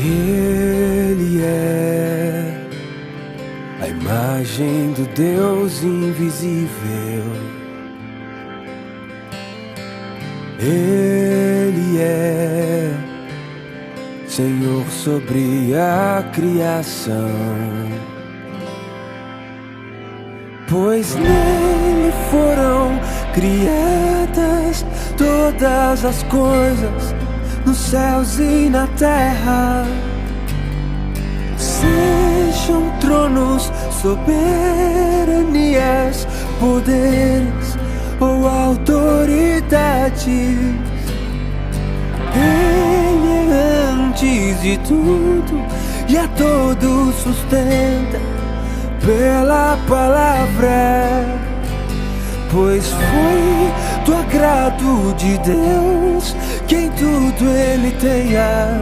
Ele é a imagem do Deus invisível. Ele é Senhor sobre a criação, pois nele foram criadas todas as coisas, nos céus e na terra. Sejam tronos, soberanias, poderes ou autoridades, Ele é antes de tudo e a todos sustenta pela palavra, pois foi do agrado de Deus que em tudo Ele tenha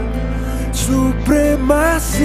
supremacia.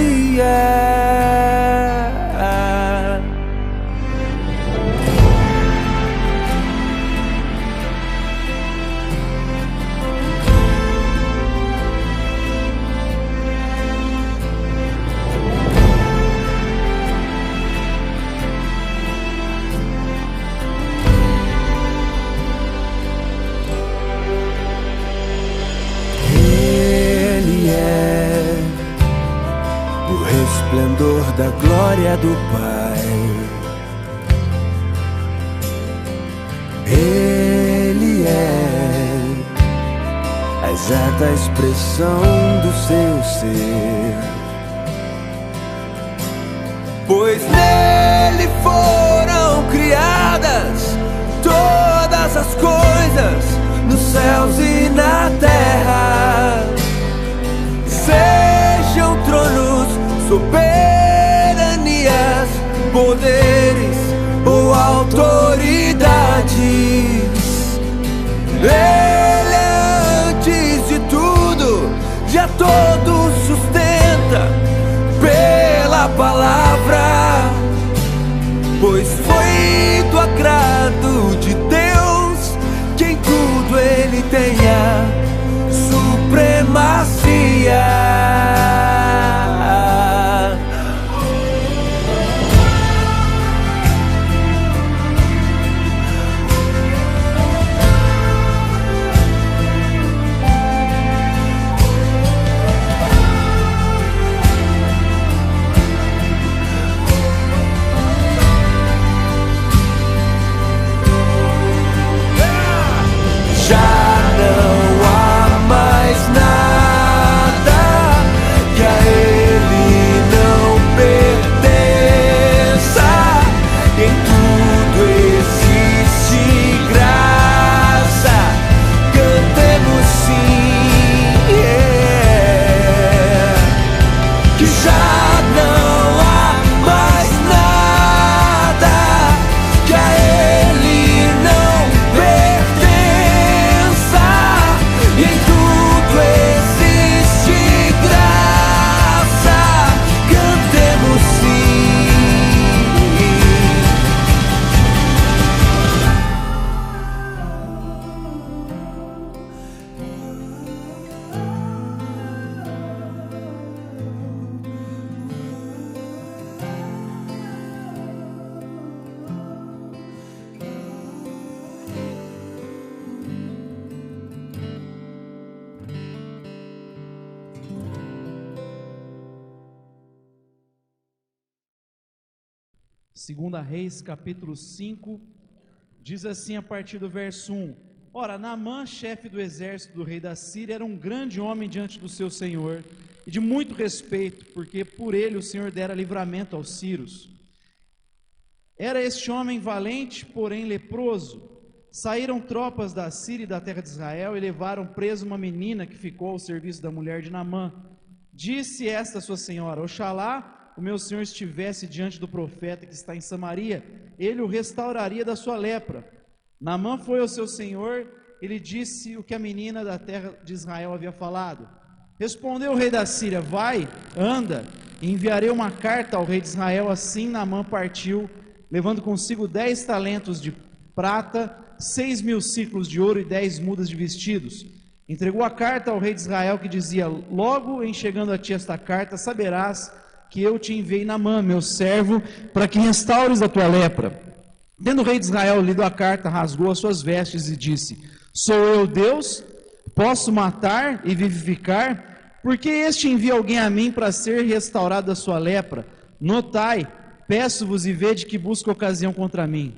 Esplendor da glória do Pai, Ele é a exata expressão do seu ser, pois nele foram criadas todas as coisas, nos céus e na terra. Sejam tronos, soberanias, poderes ou autoridades, Ele é antes de tudo, de a todos sustenta pela palavra, pois foi do agrado de Deus que em tudo Ele tenha supremacia. Segunda Reis, capítulo 5, diz assim a partir do verso 1: Ora, Naamã, chefe do exército do rei da Síria, era um grande homem diante do seu senhor, e de muito respeito, porque por ele o Senhor dera livramento aos sírios. Era este homem valente, porém leproso. Saíram tropas da Síria e da terra de Israel, e levaram preso uma menina que ficou ao serviço da mulher de Naamã. Disse esta sua senhora: Oxalá o meu senhor estivesse diante do profeta que está em Samaria, ele o restauraria da sua lepra. Naamã foi ao seu senhor, ele disse o que a menina da terra de Israel havia falado. Respondeu o rei da Síria: Vai, anda, e enviarei uma carta ao rei de Israel. Assim Naamã partiu, levando consigo 10 talentos de prata, 6.000 ciclos de ouro e 10 mudas de vestidos. Entregou a carta ao rei de Israel, que dizia: logo em chegando a ti esta carta, saberás que eu te enviei Naamã, meu servo, para que restaures a tua lepra. Tendo o rei de Israel lido a carta, rasgou as suas vestes e disse: sou eu Deus? Posso matar e vivificar? Porque este envia alguém a mim para ser restaurado a sua lepra? Notai, peço-vos e vede que busca ocasião contra mim.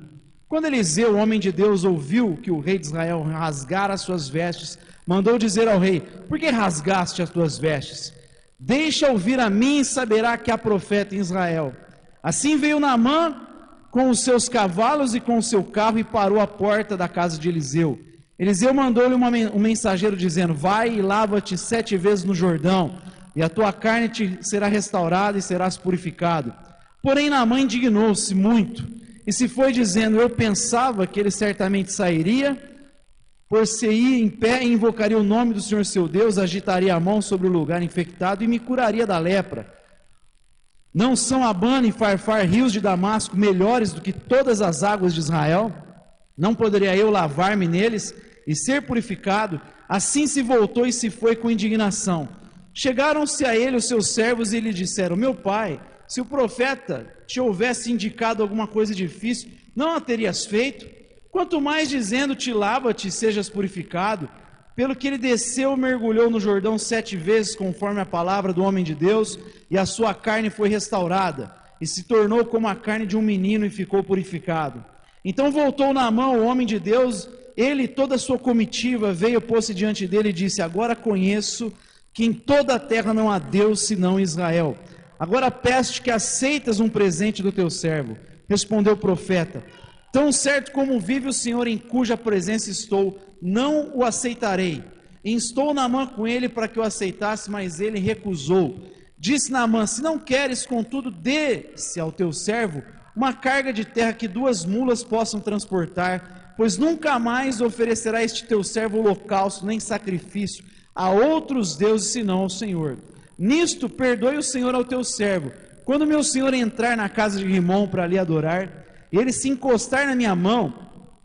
Quando Eliseu, o homem de Deus, ouviu que o rei de Israel rasgara as suas vestes, mandou dizer ao rei: por que rasgaste as tuas vestes? Deixa ouvir a mim e saberá que há profeta em Israel. Assim veio Naamã com os seus cavalos e com o seu carro e parou à porta da casa de Eliseu. Eliseu mandou-lhe um mensageiro dizendo: vai e lava-te 7 vezes no Jordão, e a tua carne te será restaurada e serás purificado. Porém Naamã indignou-se muito, e se foi dizendo: eu pensava que ele certamente sairia, por-se-ia em pé e invocaria o nome do Senhor seu Deus, agitaria a mão sobre o lugar infectado e me curaria da lepra. Não são Abana e Farfar, rios de Damasco, melhores do que todas as águas de Israel? Não poderia eu lavar-me neles e ser purificado? Assim se voltou e se foi com indignação. Chegaram-se a ele os seus servos e lhe disseram: meu pai, se o profeta te houvesse indicado alguma coisa difícil, não a terias feito? Quanto mais dizendo-te: lava-te e sejas purificado. Pelo que ele desceu, mergulhou no Jordão 7 vezes, conforme a palavra do homem de Deus, e a sua carne foi restaurada, e se tornou como a carne de um menino, e ficou purificado. Então voltou Naamã, o homem de Deus, ele e toda a sua comitiva, veio, pôs-se diante dele e disse: agora conheço que em toda a terra não há Deus senão Israel. Agora peço-te que aceitas um presente do teu servo. Respondeu o profeta: tão certo como vive o Senhor em cuja presença estou, não o aceitarei. Instou Naamã com ele para que o aceitasse, mas ele recusou. Disse Naamã: se não queres, contudo, dê-se ao teu servo uma carga de terra que 2 mulas possam transportar, pois nunca mais oferecerá este teu servo holocausto, nem sacrifício a outros deuses, senão ao Senhor. Nisto perdoe o Senhor ao teu servo. Quando meu senhor entrar na casa de Rimom para lhe adorar, e ele se encostar na minha mão,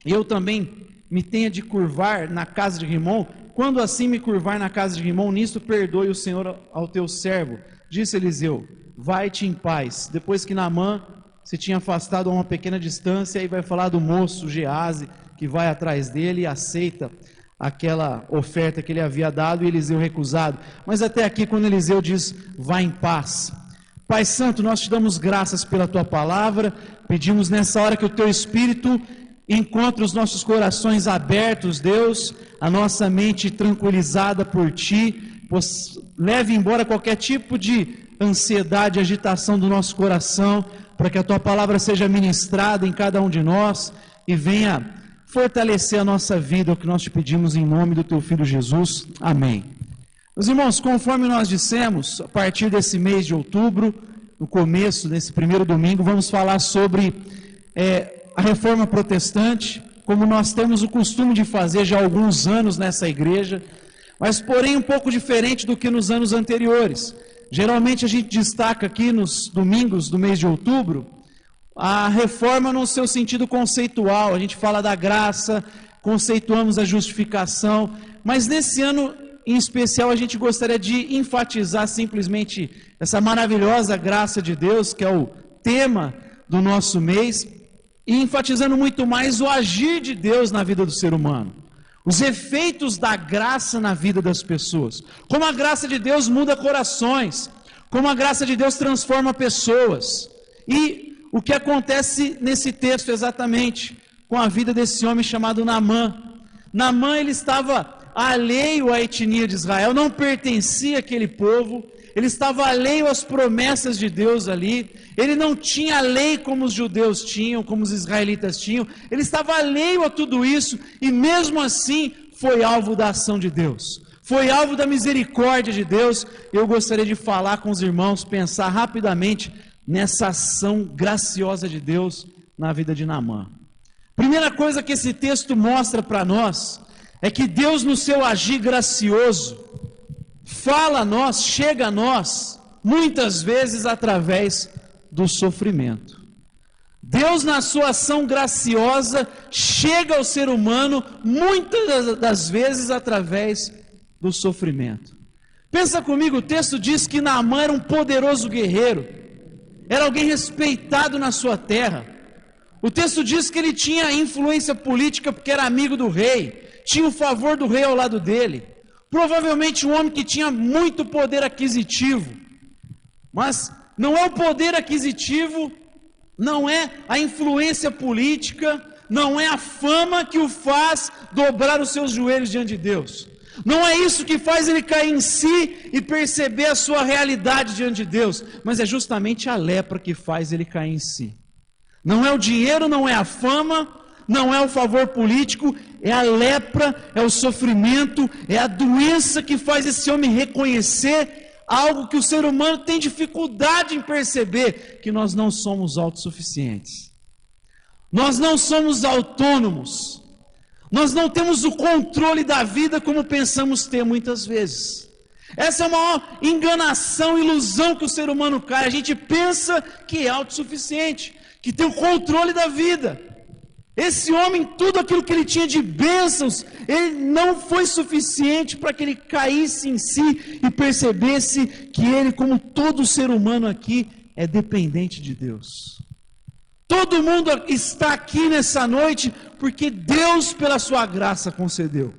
e eu também me tenha de curvar na casa de Rimom, quando assim me curvar na casa de Rimom, nisto perdoe o Senhor ao teu servo. Disse Eliseu: vai-te em paz. Depois que Naamã se tinha afastado a uma pequena distância, aí vai falar do moço Geazi, que vai atrás dele e aceita aquela oferta que ele havia dado, e Eliseu recusado. Mas até aqui, quando Eliseu diz: vai em paz. Pai Santo, nós te damos graças pela tua palavra, pedimos nessa hora que o teu Espírito encontre os nossos corações abertos, Deus, a nossa mente tranquilizada por ti, leve embora qualquer tipo de ansiedade, agitação do nosso coração, para que a tua palavra seja ministrada em cada um de nós e venha fortalecer a nossa vida, é o que nós te pedimos em nome do teu Filho Jesus. Amém. Meus irmãos, conforme nós dissemos, a partir desse mês de outubro, no começo, nesse primeiro domingo, vamos falar sobre a reforma protestante, como nós temos o costume de fazer já há alguns anos nessa igreja, mas porém um pouco diferente do que nos anos anteriores. Geralmente a gente destaca aqui nos domingos do mês de outubro, a reforma no seu sentido conceitual, a gente fala da graça, conceituamos a justificação, mas nesse ano em especial a gente gostaria de enfatizar simplesmente essa maravilhosa graça de Deus, que é o tema do nosso mês, e enfatizando muito mais o agir de Deus na vida do ser humano, os efeitos da graça na vida das pessoas, como a graça de Deus muda corações, como a graça de Deus transforma pessoas, e o que acontece nesse texto exatamente com a vida desse homem chamado Naamã. Naamã, ele estava alheio à etnia de Israel, não pertencia àquele povo, ele estava alheio às promessas de Deus ali, ele não tinha a lei como os judeus tinham, como os israelitas tinham, ele estava alheio a tudo isso, e mesmo assim foi alvo da ação de Deus, foi alvo da misericórdia de Deus. Eu gostaria de falar com os irmãos, pensar rapidamente nessa ação graciosa de Deus na vida de Naamã. Primeira coisa que esse texto mostra para nós, é que Deus no seu agir gracioso, fala a nós, chega a nós, muitas vezes através do sofrimento. Deus na sua ação graciosa, chega ao ser humano, muitas das vezes através do sofrimento. Pensa comigo, o texto diz que Naamã era um poderoso guerreiro, era alguém respeitado na sua terra. O texto diz que ele tinha influência política porque era amigo do rei, tinha o favor do rei ao lado dele. Provavelmente um homem que tinha muito poder aquisitivo. Mas não é o poder aquisitivo, não é a influência política, não é a fama que o faz dobrar os seus joelhos diante de Deus. Não é isso que faz ele cair em si e perceber a sua realidade diante de Deus, mas é justamente a lepra que faz ele cair em si. Não é o dinheiro, não é a fama, não é o favor político, é a lepra, é o sofrimento, é a doença que faz esse homem reconhecer algo que o ser humano tem dificuldade em perceber, que nós não somos autossuficientes. Nós não somos autônomos. Nós não temos o controle da vida como pensamos ter muitas vezes. Essa é a maior enganação, ilusão que o ser humano cai. A gente pensa que é autossuficiente, que tem o controle da vida. Esse homem, tudo aquilo que ele tinha de bênçãos, ele não foi suficiente para que ele caísse em si e percebesse que ele, como todo ser humano aqui, é dependente de Deus. Todo mundo está aqui nessa noite porque Deus, pela sua graça, concedeu.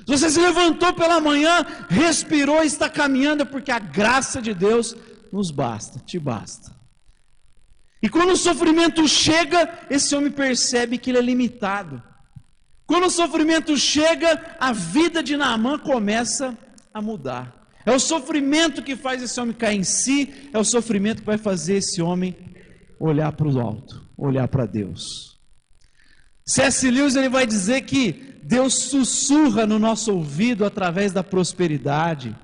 Se você se levantou pela manhã, respirou e está caminhando, é porque a graça de Deus nos basta, te basta. E quando o sofrimento chega, esse homem percebe que ele é limitado. Quando o sofrimento chega, a vida de Naamã começa a mudar. É o sofrimento que faz esse homem cair em si, é o sofrimento que vai fazer esse homem olhar para o alto, olhar para Deus. C.S. Lewis ele vai dizer que Deus sussurra no nosso ouvido através da prosperidade,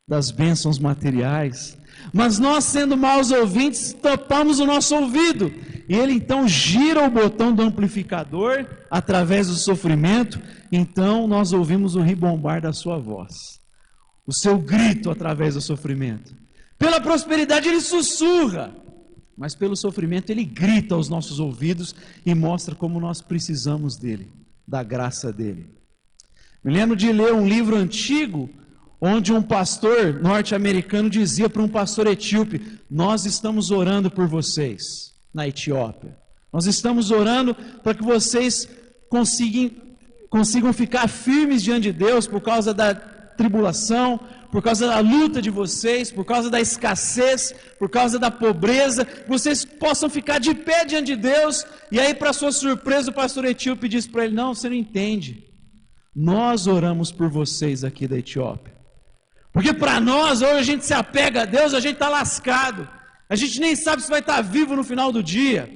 das bênçãos materiais, mas nós, sendo maus ouvintes, tapamos o nosso ouvido, e ele então gira o botão do amplificador através do sofrimento, então nós ouvimos o ribombar da sua voz, o seu grito através do sofrimento. Pela prosperidade ele sussurra, mas pelo sofrimento ele grita aos nossos ouvidos e mostra como nós precisamos dele, da graça dele. Me lembro de ler um livro antigo, onde um pastor norte-americano dizia para um pastor etíope: nós estamos orando por vocês na Etiópia, nós estamos orando para que vocês consigam ficar firmes diante de Deus por causa da tribulação, por causa da luta de vocês, por causa da escassez, por causa da pobreza, vocês possam ficar de pé diante de Deus. E aí, para sua surpresa, o pastor etíope diz para ele: não, você não entende, nós oramos por vocês aqui da Etiópia, porque para nós, hoje a gente se apega a Deus, a gente está lascado, a gente nem sabe se vai estar vivo no final do dia,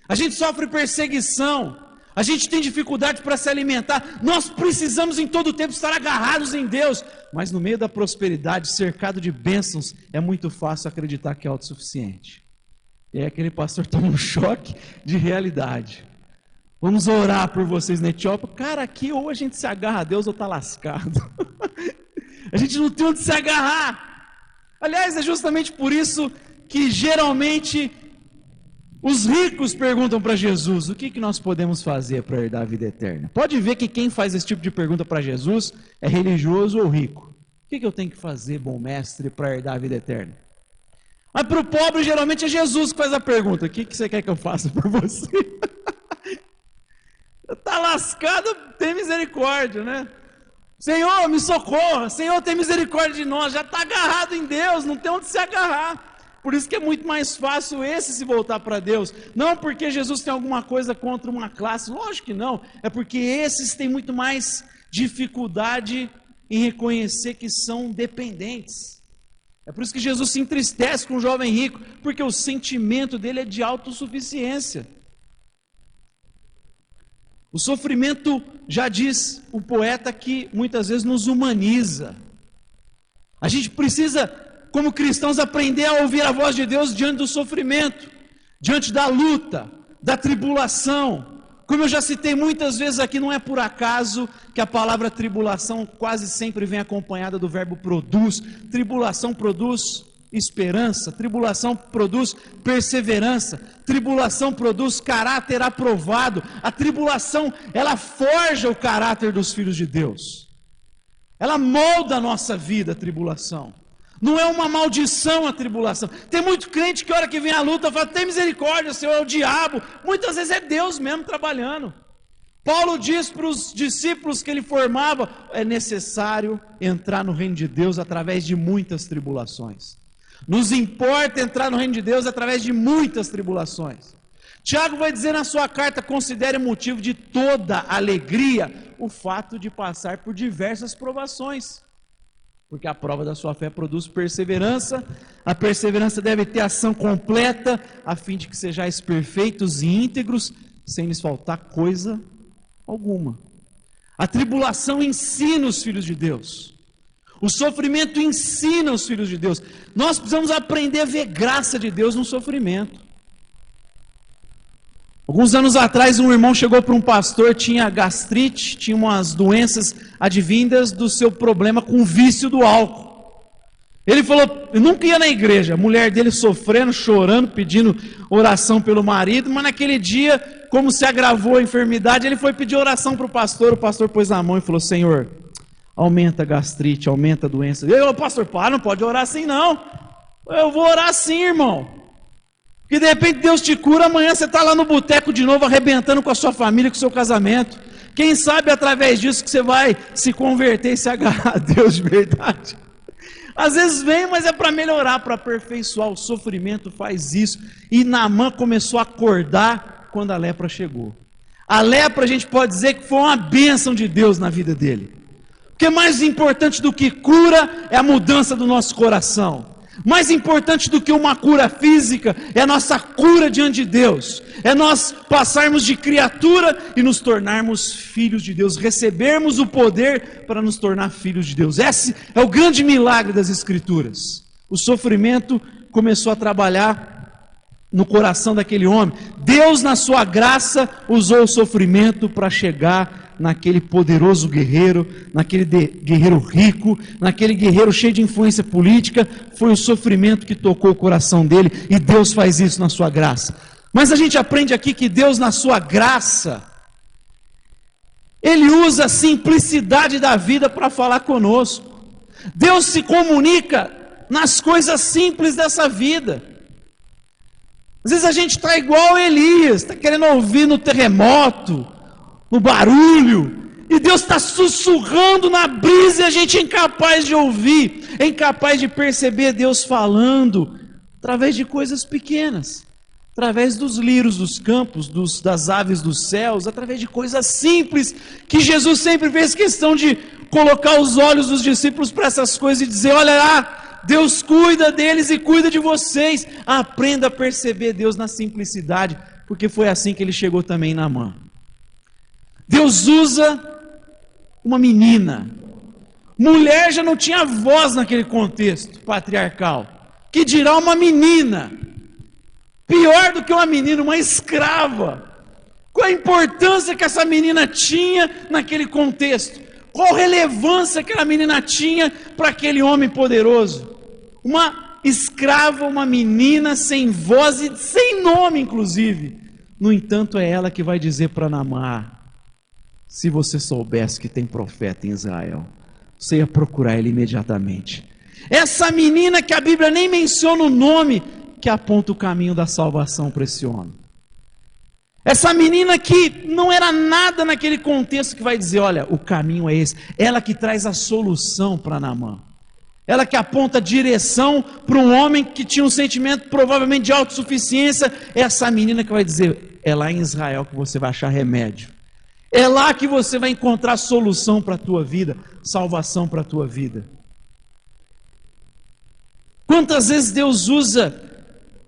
a gente sofre perseguição, a gente tem dificuldade para se alimentar, nós precisamos em todo tempo estar agarrados em Deus, mas no meio da prosperidade, cercado de bênçãos, é muito fácil acreditar que é autossuficiente. E aí aquele pastor toma um choque de realidade. Vamos orar por vocês na Etiópia. Cara, aqui ou a gente se agarra a Deus ou está lascado. A gente não tem onde se agarrar. Aliás, é justamente por isso que geralmente os ricos perguntam para Jesus: o que nós podemos fazer para herdar a vida eterna? Pode ver que quem faz esse tipo de pergunta para Jesus é religioso ou rico. O que eu tenho que fazer, bom mestre, para herdar a vida eterna? Mas para o pobre geralmente é Jesus que faz a pergunta: o que você quer que eu faça por você? Está lascado, tem misericórdia, né? Senhor, me socorra, Senhor, tem misericórdia de nós. Já está agarrado em Deus, não tem onde se agarrar. Por isso que é muito mais fácil esse se voltar para Deus. Não porque Jesus tem alguma coisa contra uma classe, lógico que não. É porque esses têm muito mais dificuldade em reconhecer que são dependentes. É por isso que Jesus se entristece com o jovem rico, porque o sentimento dele é de autossuficiência. O sofrimento, já diz o poeta, que muitas vezes nos humaniza. A gente precisa, como cristãos, aprender a ouvir a voz de Deus diante do sofrimento, diante da luta, da tribulação. Como eu já citei muitas vezes aqui, não é por acaso que a palavra tribulação quase sempre vem acompanhada do verbo produz. Tribulação produz esperança, tribulação produz perseverança, tribulação produz caráter aprovado. A tribulação, ela forja o caráter dos filhos de Deus. Ela molda a nossa vida, a tribulação. Não é uma maldição a tribulação. Tem muito crente que a hora que vem a luta fala, tem misericórdia, Senhor, é o diabo. Muitas vezes é Deus mesmo trabalhando. Paulo diz para os discípulos que ele formava, é necessário entrar no reino de Deus através de muitas tribulações. Nos importa entrar no reino de Deus através de muitas tribulações. Tiago vai dizer na sua carta, considere motivo de toda alegria o fato de passar por diversas provações. Porque a prova da sua fé produz perseverança, a perseverança deve ter ação completa, a fim de que sejais perfeitos e íntegros, sem lhes faltar coisa alguma. A tribulação ensina os filhos de Deus, o sofrimento ensina os filhos de Deus. Nós precisamos aprender a ver graça de Deus no sofrimento. Alguns anos atrás, um irmão chegou para um pastor, tinha gastrite, tinha umas doenças advindas do seu problema com o vício do álcool. Ele falou, eu nunca ia na igreja, a mulher dele sofrendo, chorando, pedindo oração pelo marido, mas naquele dia, como se agravou a enfermidade, ele foi pedir oração para o pastor pôs na mão e falou, Senhor, aumenta a gastrite, aumenta a doença. Eu, pastor, não pode orar assim não, eu vou orar assim, irmão. Que de repente Deus te cura, amanhã você está lá no boteco de novo, arrebentando com a sua família, com o seu casamento. Quem sabe através disso que você vai se converter e se agarrar a Deus de verdade. Às vezes vem, mas é para melhorar, para aperfeiçoar. O sofrimento faz isso. E Naamã começou a acordar quando a lepra chegou. A lepra a gente pode dizer que foi uma bênção de Deus na vida dele. Porque mais importante do que cura é a mudança do nosso coração. Mais importante do que uma cura física é a nossa cura diante de Deus. É nós passarmos de criatura e nos tornarmos filhos de Deus. Recebermos o poder para nos tornar filhos de Deus. Esse é o grande milagre das Escrituras. O sofrimento começou a trabalhar no coração daquele homem. Deus, na sua graça, usou o sofrimento para chegar naquele poderoso guerreiro, naquele guerreiro rico, naquele guerreiro cheio de influência política. Foi o sofrimento que tocou o coração dele, e Deus faz isso na sua graça. Mas a gente aprende aqui que Deus, na sua graça, Ele usa a simplicidade da vida para falar conosco. Deus se comunica nas coisas simples dessa vida. Às vezes a gente está igual Elias, está querendo ouvir no terremoto, no barulho, e Deus está sussurrando na brisa e a gente é incapaz de ouvir, é incapaz de perceber Deus falando através de coisas pequenas, através dos lírios dos campos, das aves dos céus, através de coisas simples, que Jesus sempre fez questão de colocar os olhos dos discípulos para essas coisas e dizer, olha lá, Deus cuida deles e cuida de vocês. Aprenda a perceber Deus na simplicidade, porque foi assim que Ele chegou também em Naamã. Deus usa uma menina. Mulher já não tinha voz naquele contexto patriarcal, que dirá uma menina, pior do que uma menina, uma escrava. Qual a importância que essa menina tinha naquele contexto? Qual a relevância que aquela menina tinha para aquele homem poderoso? Uma escrava, uma menina sem voz e sem nome inclusive. No entanto, é ela que vai dizer para Naamã, se você soubesse que tem profeta em Israel, você ia procurar ele imediatamente. Essa menina que a Bíblia nem menciona o nome, que aponta o caminho da salvação para esse homem. Essa menina que não era nada naquele contexto, que vai dizer, olha, o caminho é esse. Ela que traz a solução para Naamã. Ela que aponta a direção para um homem que tinha um sentimento provavelmente de autossuficiência. Essa menina que vai dizer, é lá em Israel que você vai achar remédio. É lá que você vai encontrar solução para a tua vida, salvação para a tua vida. Quantas vezes Deus usa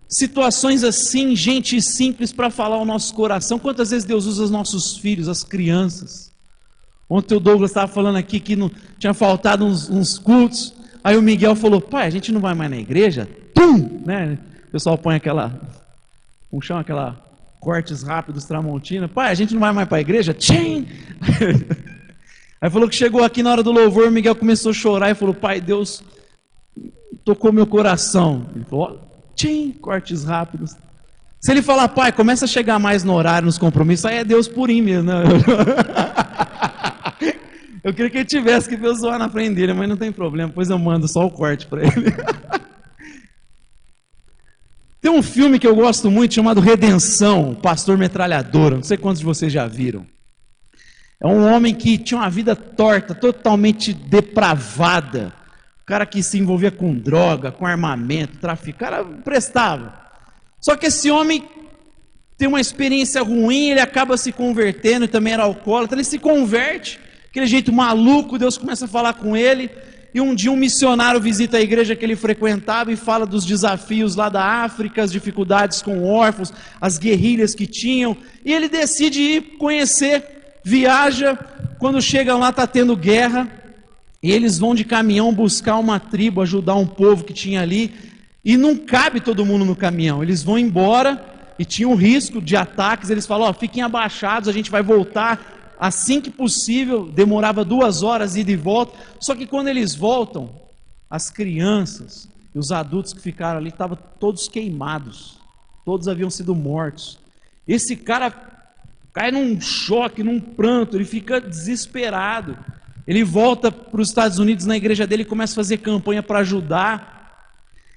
situações assim, gente simples, para falar ao nosso coração? Quantas vezes Deus usa os nossos filhos, as crianças? Ontem o Douglas estava falando aqui que não tinha faltado uns cultos. Aí o Miguel falou, pai, a gente não vai mais na igreja? Tum! Né? O pessoal põe aquela cortes rápidos Tramontina. Pai, a gente não vai mais para a igreja? Tchim! Aí falou que chegou aqui na hora do louvor, o Miguel começou a chorar e falou, pai, Deus tocou meu coração. Ele falou, tchim, cortes rápidos. Se ele falar, pai, começa a chegar mais no horário, nos compromissos, aí é Deus purinho mesmo, né? Eu queria que ele tivesse que ver eu zoar na frente dele, mas não tem problema, depois eu mando só o corte para ele. Tem um filme que eu gosto muito chamado Redenção, o Pastor Metralhadora, não sei quantos de vocês já viram. É um homem que tinha uma vida torta, totalmente depravada. O cara que se envolvia com droga, com armamento, tráfico, o cara prestava. Só que esse homem tem uma experiência ruim, ele acaba se convertendo, também era alcoólatra, ele se converte, aquele jeito maluco, Deus começa a falar com ele, e um dia um missionário visita a igreja que ele frequentava e fala dos desafios lá da África, as dificuldades com órfãos, as guerrilhas que tinham, e ele decide ir conhecer, viaja, quando chegam lá está tendo guerra, e eles vão de caminhão buscar uma tribo, ajudar um povo que tinha ali, e não cabe todo mundo no caminhão, eles vão embora, e tinha um risco de ataques, eles falam, fiquem abaixados, a gente vai voltar assim que possível, demorava 2 horas ida e volta, só que quando eles voltam, as crianças e os adultos que ficaram ali, estavam todos queimados, todos haviam sido mortos, esse cara cai num choque, num pranto, ele fica desesperado, ele volta para os Estados Unidos, na igreja dele, e começa a fazer campanha para ajudar.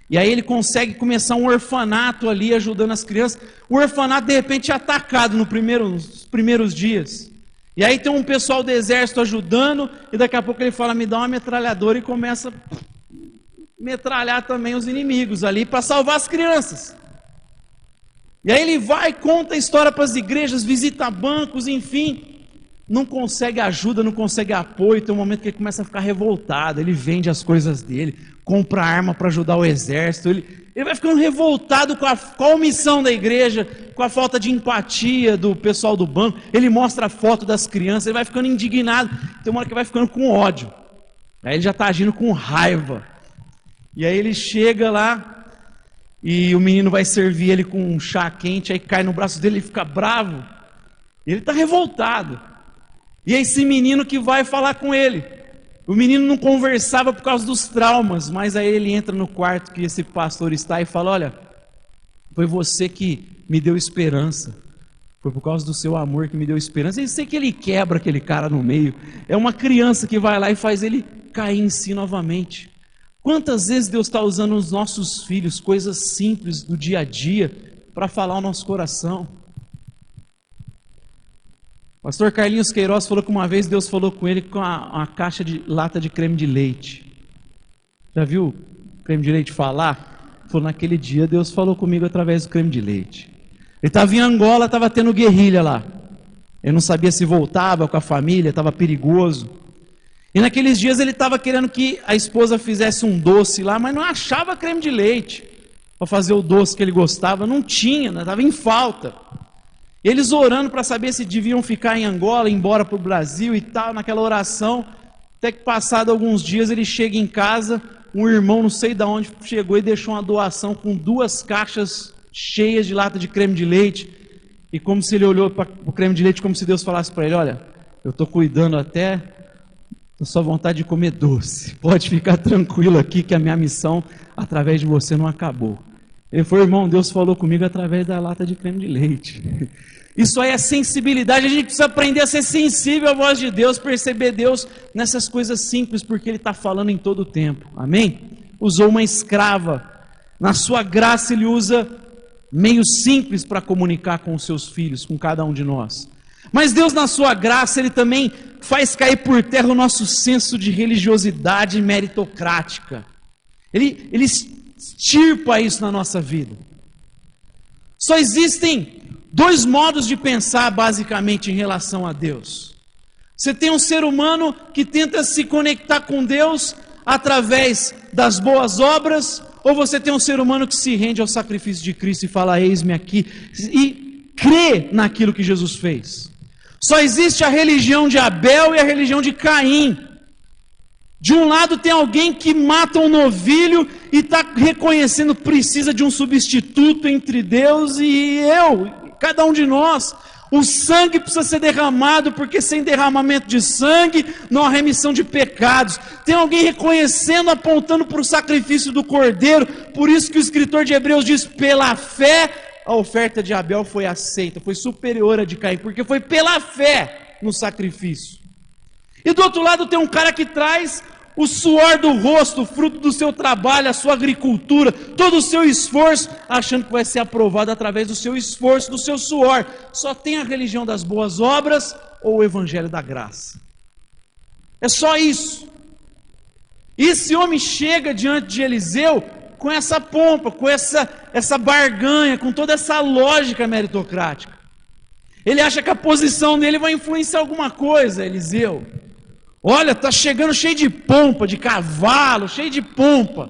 E aí ele consegue começar um orfanato ali, ajudando as crianças. O orfanato, de repente, é atacado nos primeiros dias. E aí tem um pessoal do exército ajudando, e daqui a pouco ele fala, me dá uma metralhadora, e começa a metralhar também os inimigos ali, para salvar as crianças. E aí ele vai, conta a história para as igrejas, visita bancos, enfim, não consegue ajuda, não consegue apoio, tem um momento que ele começa a ficar revoltado, ele vende as coisas dele, compra arma para ajudar o exército, ele vai ficando revoltado com a omissão da igreja, com a falta de empatia do pessoal do banco, ele mostra a foto das crianças, ele vai ficando indignado, tem uma hora que vai ficando com ódio, aí ele já está agindo com raiva, e aí ele chega lá, e o menino vai servir ele com um chá quente, aí cai no braço dele, ele fica bravo, e ele está revoltado, e é esse menino que vai falar com ele. O menino não conversava por causa dos traumas, mas aí ele entra no quarto que esse pastor está e fala, olha, foi você que me deu esperança, foi por causa do seu amor que me deu esperança. E sei que ele quebra aquele cara no meio, é uma criança que vai lá e faz ele cair em si novamente. Quantas vezes Deus está usando os nossos filhos, coisas simples do dia a dia, para falar ao nosso coração. O pastor Carlinhos Queiroz falou que uma vez Deus falou com ele com uma caixa de lata de creme de leite. Já viu creme de leite falar? Falou, naquele dia Deus falou comigo através do creme de leite. Ele estava em Angola, estava tendo guerrilha lá. Ele não sabia se voltava com a família, estava perigoso. E naqueles dias ele estava querendo que a esposa fizesse um doce lá, mas não achava creme de leite para fazer o doce que ele gostava. Não tinha, estava em falta. Eles orando para saber se deviam ficar em Angola, ir embora para o Brasil e tal, naquela oração, até que passado alguns dias ele chega em casa, um irmão não sei de onde chegou e deixou uma doação com 2 caixas cheias de lata de creme de leite, e como se ele olhou para o creme de leite, como se Deus falasse para ele, olha, eu estou cuidando até da sua vontade de comer doce, pode ficar tranquilo aqui que a minha missão através de você não acabou. Ele falou, irmão, Deus falou comigo através da lata de creme de leite. Isso aí é sensibilidade, a gente precisa aprender a ser sensível à voz de Deus, perceber Deus nessas coisas simples, porque Ele está falando em todo o tempo, amém? Usou uma escrava, na sua graça Ele usa meios simples para comunicar com os seus filhos, com cada um de nós. Mas Deus na sua graça, Ele também faz cair por terra o nosso senso de religiosidade meritocrática. Ele extirpa isso na nossa vida. Só existem 2 modos de pensar basicamente em relação a Deus. Você tem um ser humano que tenta se conectar com Deus através das boas obras, ou você tem um ser humano que se rende ao sacrifício de Cristo e fala, eis-me aqui, e crê naquilo que Jesus fez. Só existe a religião de Abel e a religião de Caim. De um lado tem alguém que mata um novilho e está reconhecendo que precisa de um substituto entre Deus e eu, cada um de nós. O sangue precisa ser derramado, porque sem derramamento de sangue não há remissão de pecados. Tem alguém reconhecendo, apontando para o sacrifício do cordeiro. Por isso que o escritor de Hebreus diz, pela fé a oferta de Abel foi aceita, foi superior à de Caim, porque foi pela fé no sacrifício. E do outro lado tem um cara que traz o suor do rosto, o fruto do seu trabalho, a sua agricultura, todo o seu esforço, achando que vai ser aprovado através do seu esforço, do seu suor. Só tem a religião das boas obras ou o evangelho da graça. É só isso. E esse homem chega diante de Eliseu com essa pompa, com essa barganha, com toda essa lógica meritocrática. Ele acha que a posição dele vai influenciar alguma coisa, Eliseu. Olha, está chegando cheio de pompa, de cavalo, cheio de pompa.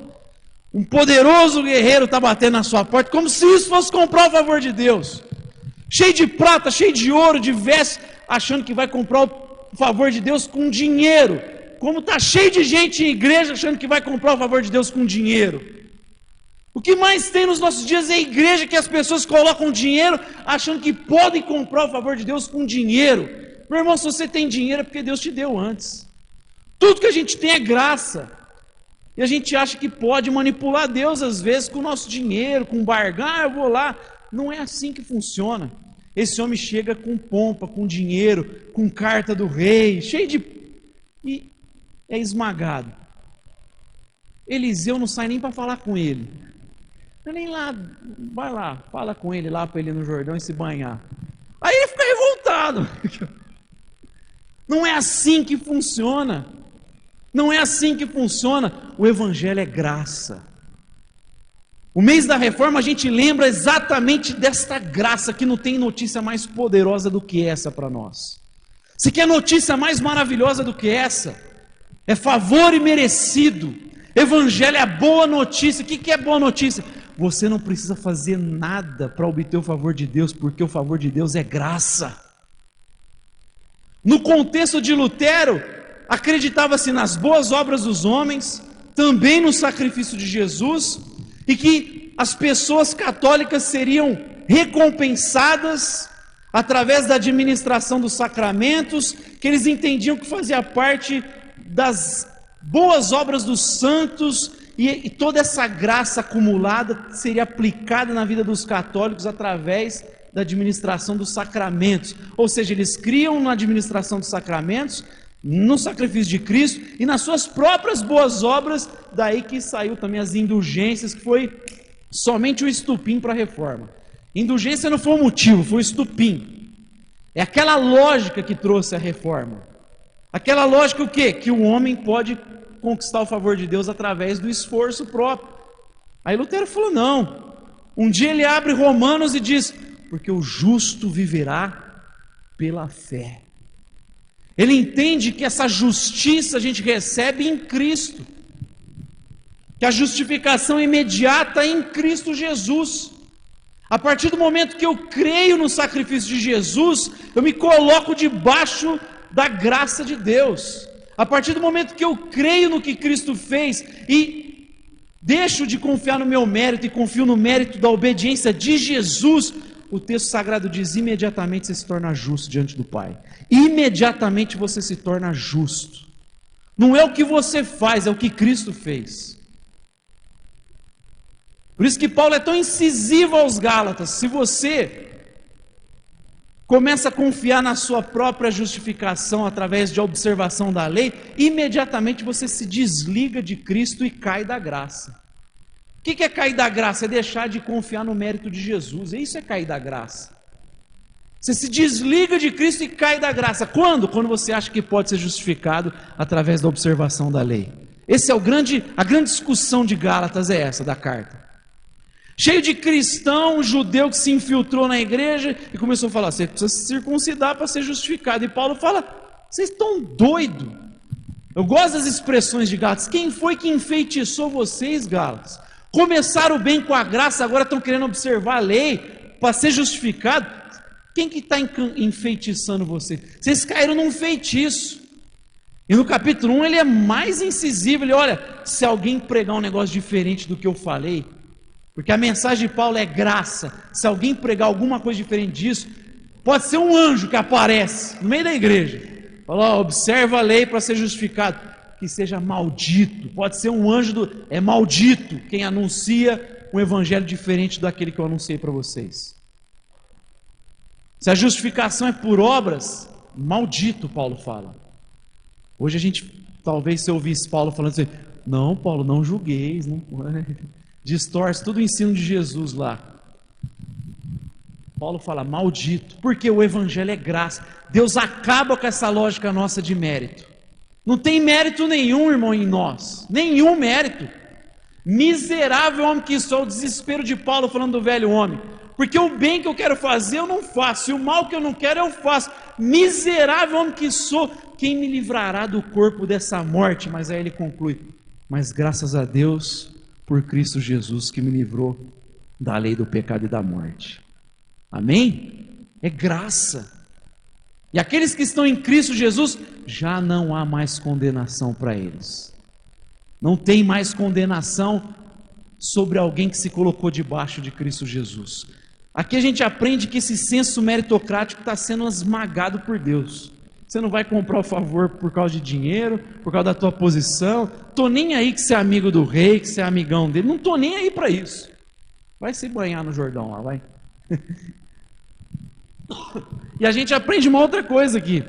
Um poderoso guerreiro está batendo na sua porta, como se isso fosse comprar o favor de Deus. Cheio de prata, cheio de ouro, de vestes, achando que vai comprar o favor de Deus com dinheiro. Como está cheio de gente em igreja achando que vai comprar o favor de Deus com dinheiro. O que mais tem nos nossos dias é a igreja que as pessoas colocam dinheiro achando que podem comprar o favor de Deus com dinheiro. Meu irmão, se você tem dinheiro é porque Deus te deu antes. Tudo que a gente tem é graça. E a gente acha que pode manipular Deus às vezes com o nosso dinheiro, com barganha, eu vou lá. Não é assim que funciona. Esse homem chega com pompa, com dinheiro, com carta do rei, cheio de... e é esmagado. Eliseu não sai nem para falar com ele. Nem lá, vai lá, fala com ele lá para ele ir no Jordão e se banhar. Aí ele fica revoltado. Não é assim que funciona. Não é assim que funciona. O evangelho é graça. O mês da reforma a gente lembra exatamente desta graça, que não tem notícia mais poderosa do que essa para nós. Se quer notícia mais maravilhosa do que essa, é favor imerecido. Evangelho é a boa notícia. O que é boa notícia? Você não precisa fazer nada para obter o favor de Deus, porque o favor de Deus é graça. No contexto de Lutero, acreditava-se nas boas obras dos homens, também no sacrifício de Jesus, e que as pessoas católicas seriam recompensadas através da administração dos sacramentos, que eles entendiam que fazia parte das boas obras dos santos, e toda essa graça acumulada seria aplicada na vida dos católicos através da administração dos sacramentos. Ou seja, eles criam na administração dos sacramentos, no sacrifício de Cristo e nas suas próprias boas obras. Daí que saiu também as indulgências, que foi somente o estupim para a reforma. Indulgência não foi o motivo, foi o estupim. É aquela lógica que trouxe a reforma. Aquela lógica o quê? Que o homem pode conquistar o favor de Deus através do esforço próprio. Aí Lutero falou, não. Um dia ele abre Romanos e diz, porque o justo viverá pela fé. Ele entende que essa justiça a gente recebe em Cristo, que a justificação é imediata em Cristo Jesus. A partir do momento que eu creio no sacrifício de Jesus, eu me coloco debaixo da graça de Deus. A partir do momento que eu creio no que Cristo fez e deixo de confiar no meu mérito e confio no mérito da obediência de Jesus, o texto sagrado diz, imediatamente você se torna justo diante do Pai. Imediatamente você se torna justo. Não é o que você faz, é o que Cristo fez. Por isso que Paulo é tão incisivo aos Gálatas. Se você começa a confiar na sua própria justificação através de observação da lei, imediatamente você se desliga de Cristo e cai da graça. O que é cair da graça? É deixar de confiar no mérito de Jesus. Isso é cair da graça. Você se desliga de Cristo e cai da graça. Quando? Quando você acha que pode ser justificado através da observação da lei. Esse é a grande discussão de Gálatas, é essa da carta. Cheio de cristão, judeu que se infiltrou na igreja e começou a falar, você precisa se circuncidar para ser justificado. E Paulo fala, vocês estão doidos. Eu gosto das expressões de Gálatas. Quem foi que enfeitiçou vocês, Gálatas? Começaram bem com a graça, agora estão querendo observar a lei para ser justificado. Quem que está enfeitiçando vocês? Vocês caíram num feitiço. E no capítulo 1 ele é mais incisivo. Ele olha, se alguém pregar um negócio diferente do que eu falei, porque a mensagem de Paulo é graça. Se alguém pregar alguma coisa diferente disso, pode ser um anjo que aparece no meio da igreja. Fala, observa a lei para ser justificado. Que seja maldito. Pode ser um anjo é maldito quem anuncia um evangelho diferente daquele que eu anunciei para vocês. Se a justificação é por obras, maldito, Paulo fala. Hoje a gente, talvez se ouvisse Paulo falando assim, não, Paulo, não julgueis, não, distorce tudo o ensino de Jesus lá. Paulo fala, maldito, porque o evangelho é graça. Deus acaba com essa lógica nossa de mérito. Não tem mérito nenhum, irmão, em nós, nenhum mérito. Miserável homem que sou, o desespero de Paulo falando do velho homem. Porque o bem que eu quero fazer eu não faço, e o mal que eu não quero eu faço. Miserável homem que sou, quem me livrará do corpo dessa morte? Mas aí ele conclui, mas graças a Deus por Cristo Jesus que me livrou da lei do pecado e da morte. Amém? É graça. E aqueles que estão em Cristo Jesus, já não há mais condenação para eles. Não tem mais condenação sobre alguém que se colocou debaixo de Cristo Jesus. Aqui a gente aprende que esse senso meritocrático está sendo esmagado por Deus. Você não vai comprar o favor por causa de dinheiro, por causa da tua posição. Estou nem aí que você é amigo do rei, que você é amigão dele. Não estou nem aí para isso. Vai se banhar no Jordão lá, vai. E a gente aprende uma outra coisa aqui.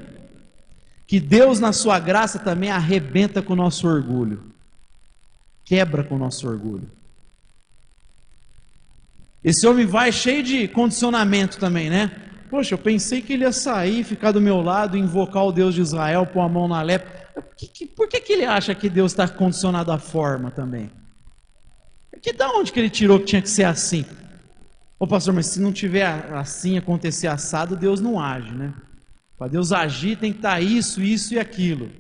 Que Deus na sua graça também arrebenta com o nosso orgulho. Quebra com o nosso orgulho. Esse homem vai cheio de condicionamento também, né? Poxa, eu pensei que ele ia sair, ficar do meu lado, invocar o Deus de Israel, pôr a mão na lepra. Por que ele acha que Deus está condicionado à forma também? Da onde que ele tirou que tinha que ser assim? Ô pastor, mas se não tiver assim, acontecer assado, Deus não age, né? Para Deus agir tem que estar isso, isso e aquilo.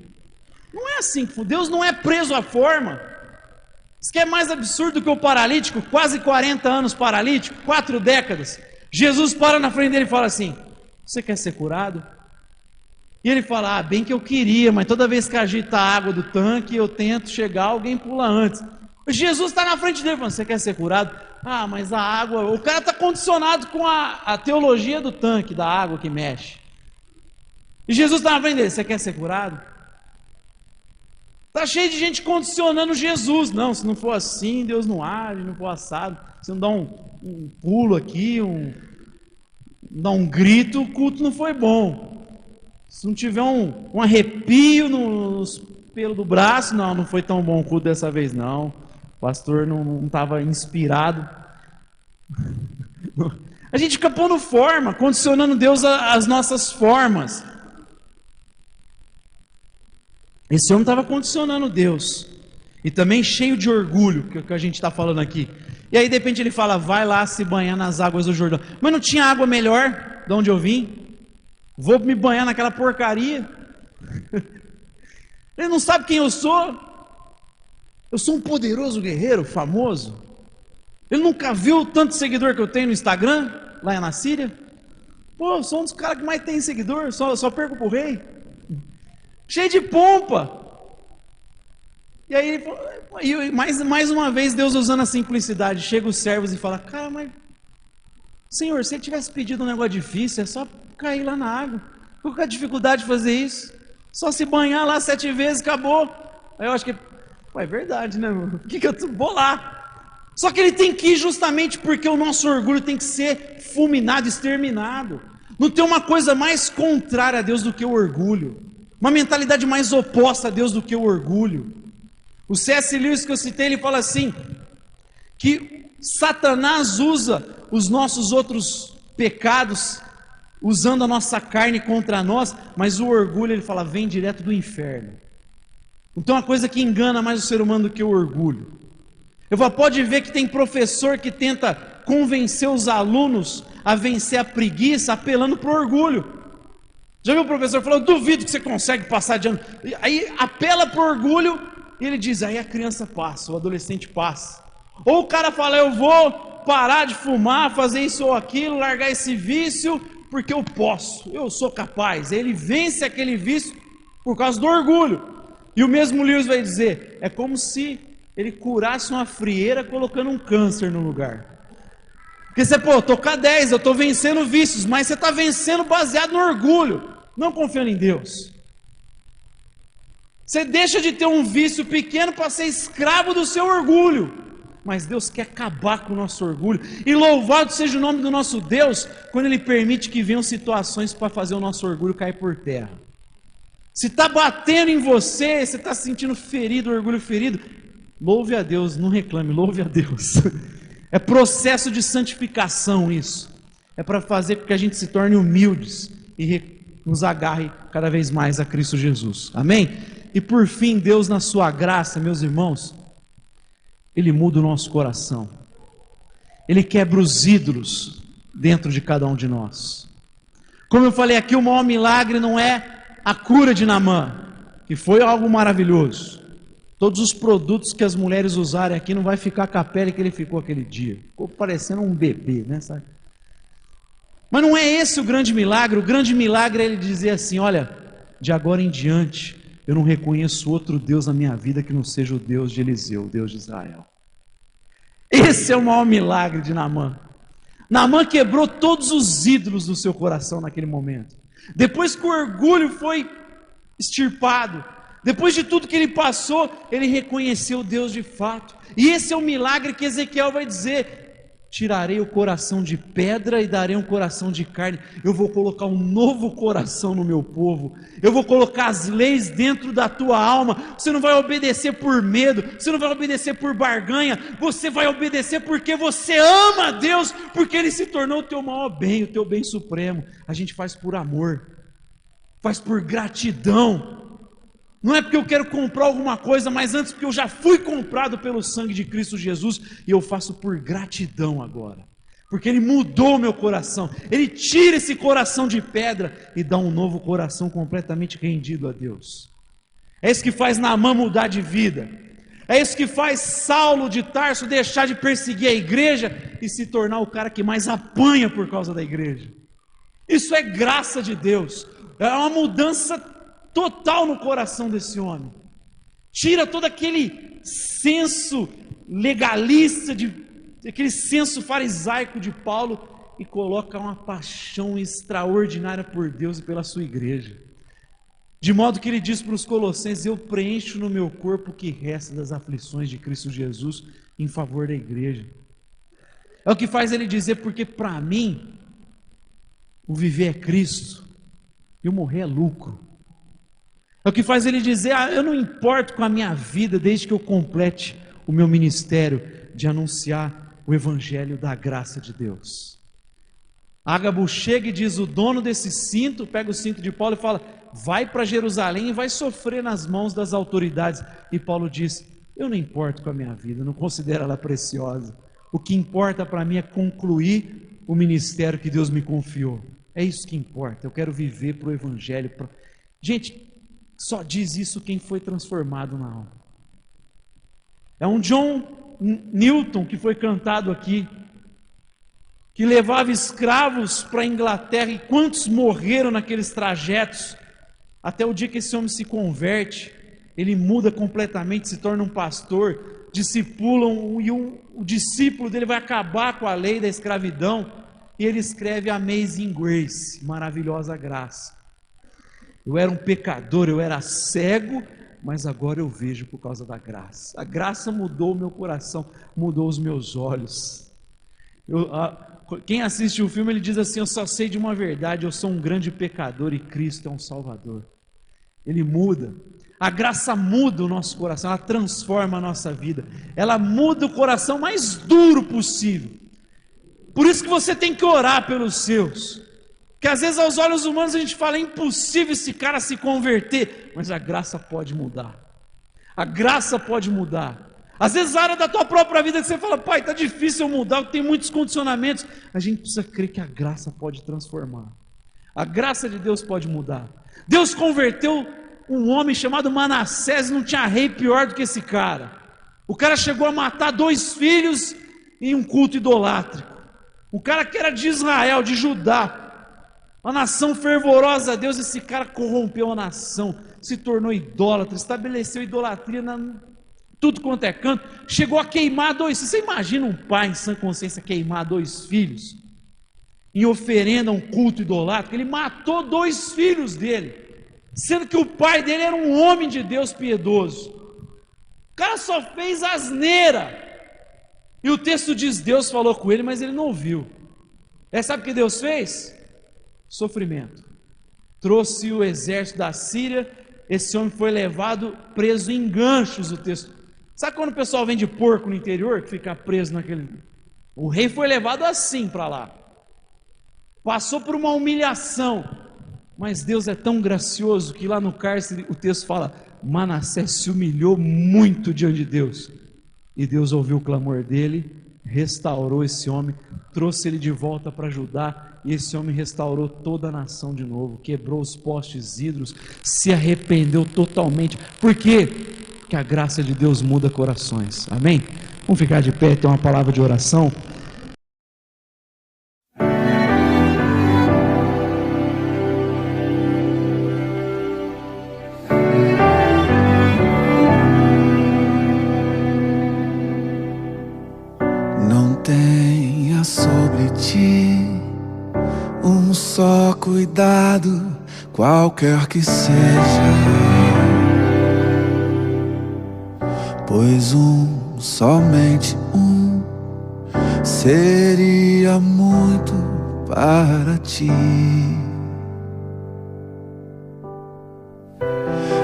Não é assim, Deus não é preso à forma. Isso que é mais absurdo que o paralítico, quase 40 anos paralítico, 4 décadas. Jesus para na frente dele e fala assim, você quer ser curado? E ele fala, bem que eu queria, mas toda vez que agita a água do tanque, eu tento chegar, alguém pula antes. Jesus está na frente dele falando, você quer ser curado? Mas a água, o cara está condicionado com a teologia do tanque, da água que mexe. E Jesus está na frente dele, você quer ser curado? Está cheio de gente condicionando Jesus. Não, se não for assim, Deus não age, não for assado. Se não dá um pulo aqui, dá um grito, o culto não foi bom. Se não tiver um arrepio nos pelos do braço, não foi tão bom o culto dessa vez, não. O pastor não estava inspirado. A gente fica pondo forma, condicionando Deus às nossas formas. Esse homem estava condicionando Deus. E também cheio de orgulho, que a gente está falando aqui. E aí de repente ele fala, vai lá se banhar nas águas do Jordão. Mas não tinha água melhor de onde eu vim? Vou me banhar naquela porcaria? Ele não sabe quem eu sou? Eu sou um poderoso guerreiro, famoso. Ele nunca viu tanto seguidor que eu tenho no Instagram, lá na Síria? Pô, eu sou um dos caras que mais tem seguidor, só perco pro rei. Cheio de pompa. E aí, mais uma vez, Deus usando a simplicidade, chega os servos e fala, cara, mas, Senhor, se ele tivesse pedido um negócio difícil, é só cair lá na água. Qual que é a dificuldade de fazer isso? Só se banhar lá 7 vezes, acabou. Aí eu acho que, é verdade, né, mano? Que eu vou lá? Só que ele tem que ir justamente porque o nosso orgulho tem que ser fulminado, exterminado. Não tem uma coisa mais contrária a Deus do que o orgulho. Uma mentalidade mais oposta a Deus do que o orgulho. O C.S. Lewis que eu citei, ele fala assim, que Satanás usa os nossos outros pecados, usando a nossa carne contra nós, mas o orgulho, ele fala, vem direto do inferno. Então uma coisa que engana mais o ser humano do que o orgulho. Pode ver que tem professor que tenta convencer os alunos a vencer a preguiça, apelando para o orgulho. Já viu o professor falando, duvido que você consegue passar de ano. Aí apela para o orgulho, e ele diz, aí a criança passa, o adolescente passa. Ou o cara fala, eu vou parar de fumar, fazer isso ou aquilo, largar esse vício, porque eu posso, eu sou capaz. Ele vence aquele vício por causa do orgulho. E o mesmo Lewis vai dizer, é como se ele curasse uma frieira colocando um câncer no lugar. Porque você, tocar 10, eu estou vencendo vícios, mas você está vencendo baseado no orgulho, não confiando em Deus. Você deixa de ter um vício pequeno para ser escravo do seu orgulho. Mas Deus quer acabar com o nosso orgulho. E louvado seja o nome do nosso Deus, quando Ele permite que venham situações para fazer o nosso orgulho cair por terra. Se está batendo em você, você está se sentindo ferido, orgulho ferido, louve a Deus, não reclame, louve a Deus. É processo de santificação isso. É para fazer com que a gente se torne humildes e nos agarre cada vez mais a Cristo Jesus. Amém? E por fim, Deus na sua graça, meus irmãos, Ele muda o nosso coração. Ele quebra os ídolos dentro de cada um de nós. Como eu falei aqui, o maior milagre não é a cura de Naamã, que foi algo maravilhoso. Todos os produtos que as mulheres usarem aqui não vai ficar com a pele que ele ficou aquele dia. Ficou parecendo um bebê, né? Sabe? Mas não é esse o grande milagre é ele dizer assim, olha, de agora em diante, eu não reconheço outro Deus na minha vida que não seja o Deus de Eliseu, o Deus de Israel. Esse é o maior milagre de Naamã. Naamã quebrou todos os ídolos do seu coração naquele momento. Depois que o orgulho foi extirpado, depois de tudo que ele passou, ele reconheceu Deus de fato. E esse é o milagre que Ezequiel vai dizer: tirarei o coração de pedra e darei um coração de carne. Eu vou colocar um novo coração no meu povo. Eu vou colocar as leis dentro da tua alma. Você não vai obedecer por medo, você não vai obedecer por barganha, você vai obedecer porque você ama a Deus, porque Ele se tornou o teu maior bem, o teu bem supremo. A gente faz por amor, faz por gratidão. Não é porque eu quero comprar alguma coisa, mas antes porque eu já fui comprado pelo sangue de Cristo Jesus, e eu faço por gratidão agora, porque Ele mudou meu coração. Ele tira esse coração de pedra e dá um novo coração completamente rendido a Deus. É isso que faz Naamã mudar de vida. É isso que faz Saulo de Tarso deixar de perseguir a igreja e se tornar o cara que mais apanha por causa da igreja. Isso é graça de Deus. É uma mudança total no coração desse homem. Tira todo aquele senso legalista, aquele senso farisaico de Paulo, e coloca uma paixão extraordinária por Deus e pela sua igreja. De modo que ele diz para os colossenses: eu preencho no meu corpo o que resta das aflições de Cristo Jesus em favor da igreja. É o que faz ele dizer: porque para mim o viver é Cristo e o morrer é lucro. É o que faz ele dizer: eu não importo com a minha vida, desde que eu complete o meu ministério de anunciar o evangelho da graça de Deus. Ágabo chega e diz: o dono desse cinto, pega o cinto de Paulo e fala: vai para Jerusalém e vai sofrer nas mãos das autoridades. E Paulo diz: eu não importo com a minha vida, não considero ela preciosa. O que importa para mim é concluir o ministério que Deus me confiou. É isso que importa. Eu quero viver para o evangelho. Gente, só diz isso quem foi transformado na alma. É um John Newton que foi cantado aqui, que levava escravos para a Inglaterra, e quantos morreram naqueles trajetos, até o dia que esse homem se converte, ele muda completamente, se torna um pastor, discipulam, e o discípulo dele vai acabar com a lei da escravidão, e ele escreve Amazing Grace, maravilhosa graça. Eu era um pecador, eu era cego, mas agora eu vejo por causa da graça. A graça mudou o meu coração, mudou os meus olhos. Quem assiste o filme, ele diz assim: eu só sei de uma verdade, eu sou um grande pecador e Cristo é um Salvador. Ele muda. A graça muda o nosso coração, ela transforma a nossa vida, ela muda o coração mais duro possível. Por isso que você tem que orar pelos seus. Que às vezes aos olhos humanos a gente fala: é impossível esse cara se converter, mas a graça pode mudar. A graça pode mudar. Às vezes a área da tua própria vida que você fala: pai, está difícil eu mudar, eu tenho muitos condicionamentos. A gente precisa crer que a graça pode transformar. A graça de Deus pode mudar. Deus converteu um homem chamado Manassés, não tinha rei pior do que esse cara. O cara chegou a matar 2 filhos em um culto idolátrico. O cara que era de Israel, de Judá, uma nação fervorosa a Deus, esse cara corrompeu a nação, se tornou idólatra, estabeleceu idolatria tudo quanto é canto, chegou a queimar 2. Você imagina um pai em sã consciência queimar 2 filhos em oferenda a um culto idolátrico? Ele matou 2 filhos dele, sendo que o pai dele era um homem de Deus piedoso. O cara só fez asneira, e o texto diz: Deus falou com ele, mas ele não ouviu. Sabe o que Deus fez? Sofrimento. Trouxe o exército da Síria, esse homem foi levado preso em ganchos, o texto. Sabe quando o pessoal vende porco no interior, que fica preso naquele... O rei foi levado assim para lá. Passou por uma humilhação. Mas Deus é tão gracioso que lá no cárcere o texto fala: Manassés se humilhou muito diante de Deus. E Deus ouviu o clamor dele, restaurou esse homem, trouxe ele de volta para Judá, e esse homem restaurou toda a nação de novo, quebrou os postes ídolos, se arrependeu totalmente. Por quê? Porque a graça de Deus muda corações. Amém? Vamos ficar de pé, ter uma palavra de oração. Não tenha sobre ti um só cuidado, qualquer que seja, pois somente um seria muito para ti.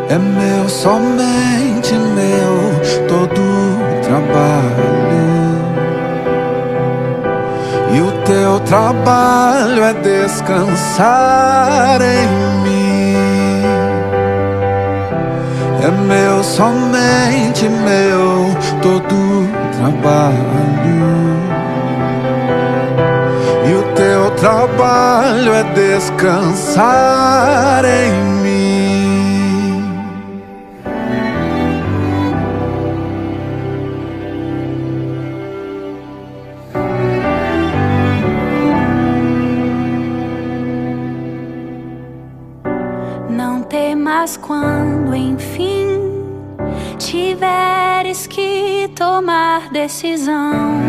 É meu, somente meu, todo o trabalho. E o teu trabalho é descansar em mim. É meu, somente meu, todo o trabalho. E o teu trabalho é descansar em mim. Não temas quando enfim tiveres que tomar decisão.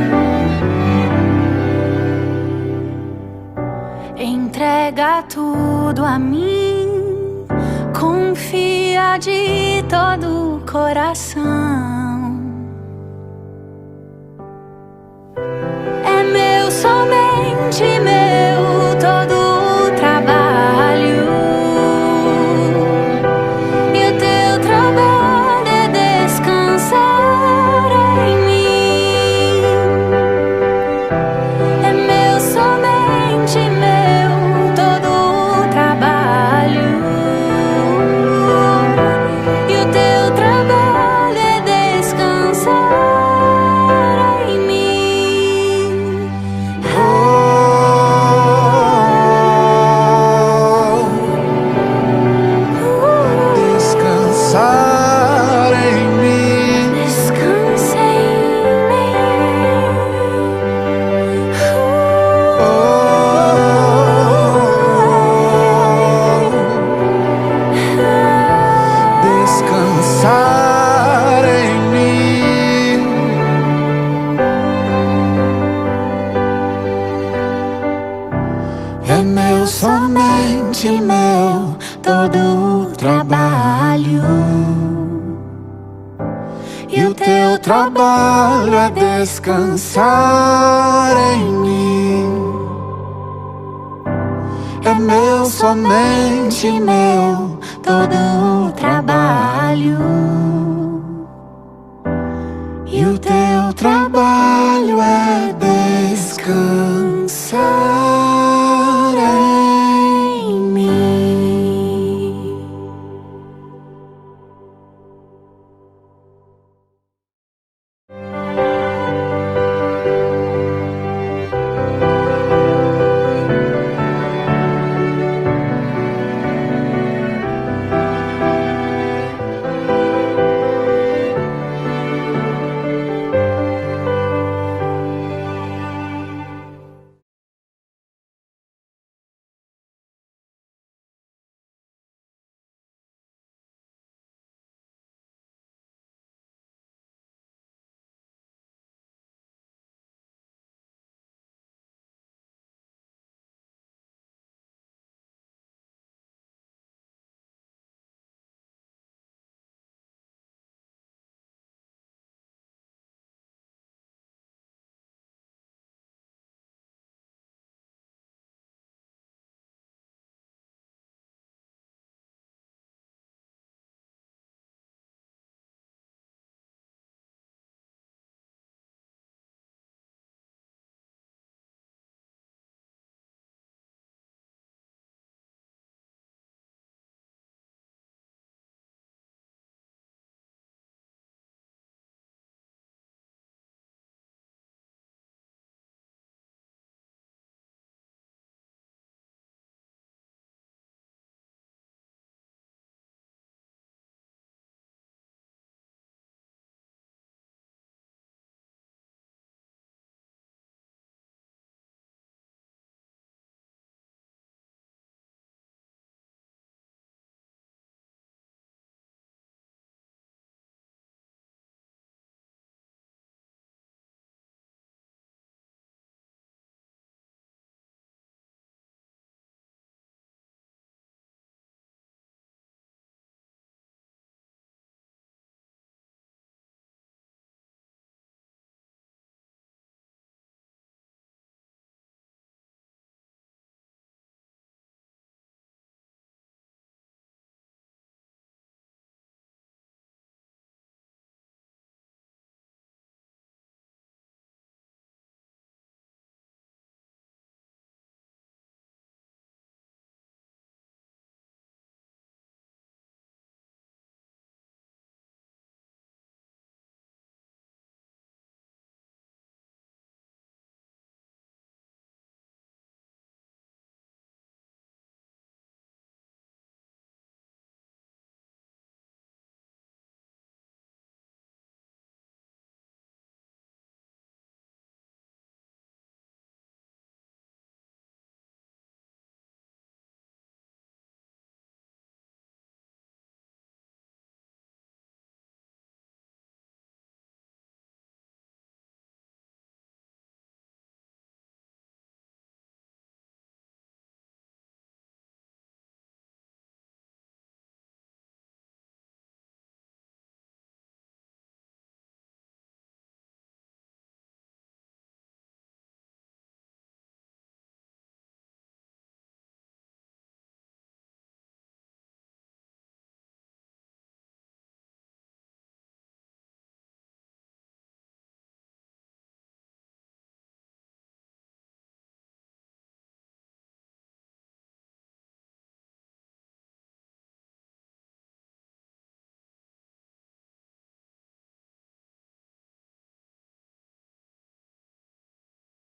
Entrega tudo a mim, confia de todo o coração. É meu, somente meu, todo o trabalho. É meu, somente meu, todo o trabalho. E o teu trabalho é descansar em mim. É meu, somente meu, todo o trabalho. E o teu trabalho é descansar.